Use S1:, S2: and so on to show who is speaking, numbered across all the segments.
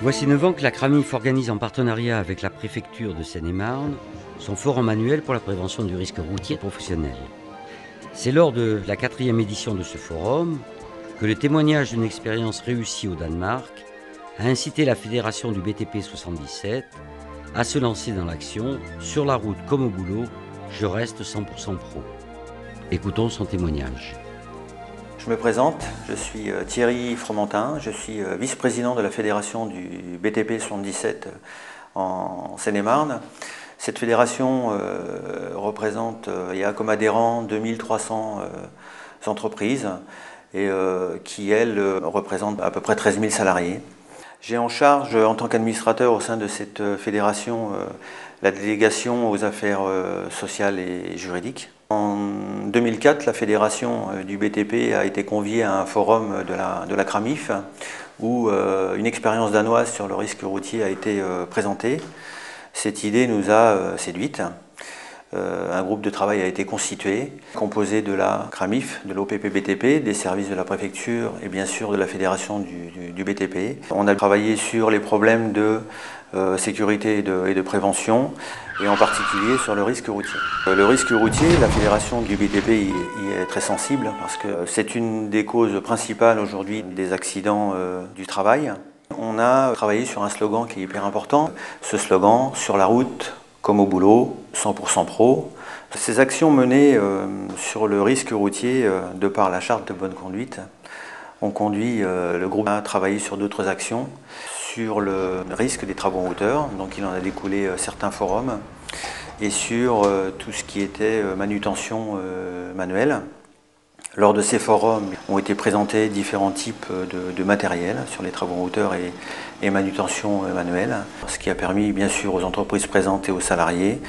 S1: Voici 9 ans que la CRAMIF organise en partenariat avec la préfecture de Seine-et-Marne son forum annuel pour la prévention du risque routier professionnel. C'est lors de la 4e édition de ce forum que le témoignage d'une expérience réussie au Danemark a incité la fédération du BTP 77 à se lancer dans l'action « Sur la route comme au boulot, je reste 100% pro ». Écoutons son témoignage.
S2: Je me présente, je suis Thierry Fromentin, je suis vice-président de la fédération du BTP 77 en Seine-et-Marne. Cette fédération représente et a comme adhérents 2300 entreprises et qui, elles, représentent à peu près 13 000 salariés. J'ai en charge, en tant qu'administrateur au sein de cette fédération, la délégation aux affaires sociales et juridiques. En 2004, la fédération du BTP a été conviée à un forum de la CRAMIF où une expérience danoise sur le risque routier a été présentée. Cette idée nous a séduites. Un groupe de travail a été constitué, composé de la CRAMIF, de l'OPP-BTP, des services de la préfecture et bien sûr de la fédération du BTP. On a travaillé sur les problèmes de sécurité et de prévention, et en particulier sur le risque routier. Le risque routier, la fédération du BTP y est très sensible parce que c'est une des causes principales aujourd'hui des accidents du travail. On a travaillé sur un slogan qui est hyper important. Ce slogan, sur la route comme au boulot, 100% pro. Ces actions menées sur le risque routier de par la charte de bonne conduite ont conduit le groupe à travailler sur d'autres actions, sur le risque des travaux en hauteur, donc il en a découlé certains forums, et sur tout ce qui était manutention manuelle. Lors de ces forums ont été présentés différents types de matériel sur les travaux en hauteur et manutention manuelle, ce qui a permis bien sûr aux entreprises présentes et aux salariés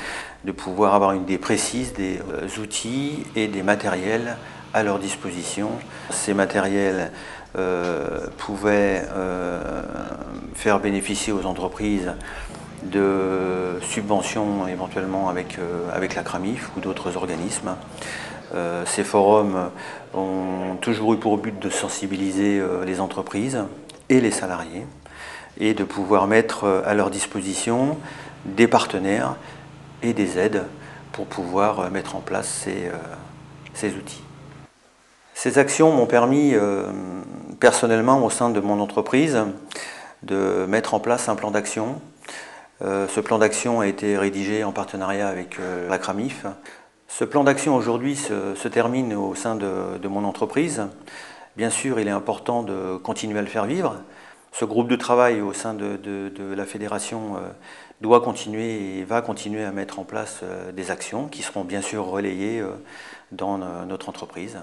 S2: de pouvoir avoir une idée précise des outils et des matériels à leur disposition. Ces matériels pouvaient faire bénéficier aux entreprises de subventions éventuellement avec la CRAMIF ou d'autres organismes. Ces forums ont toujours eu pour but de sensibiliser les entreprises et les salariés et de pouvoir mettre à leur disposition des partenaires et des aides pour pouvoir mettre en place ces outils. Ces actions m'ont permis personnellement au sein de mon entreprise de mettre en place un plan d'action. Ce plan d'action a été rédigé en partenariat avec la CRAMIF. Ce plan d'action aujourd'hui se termine au sein de mon entreprise. Bien sûr, il est important de continuer à le faire vivre. Ce groupe de travail au sein de la fédération doit continuer et va continuer à mettre en place des actions qui seront bien sûr relayées dans notre entreprise.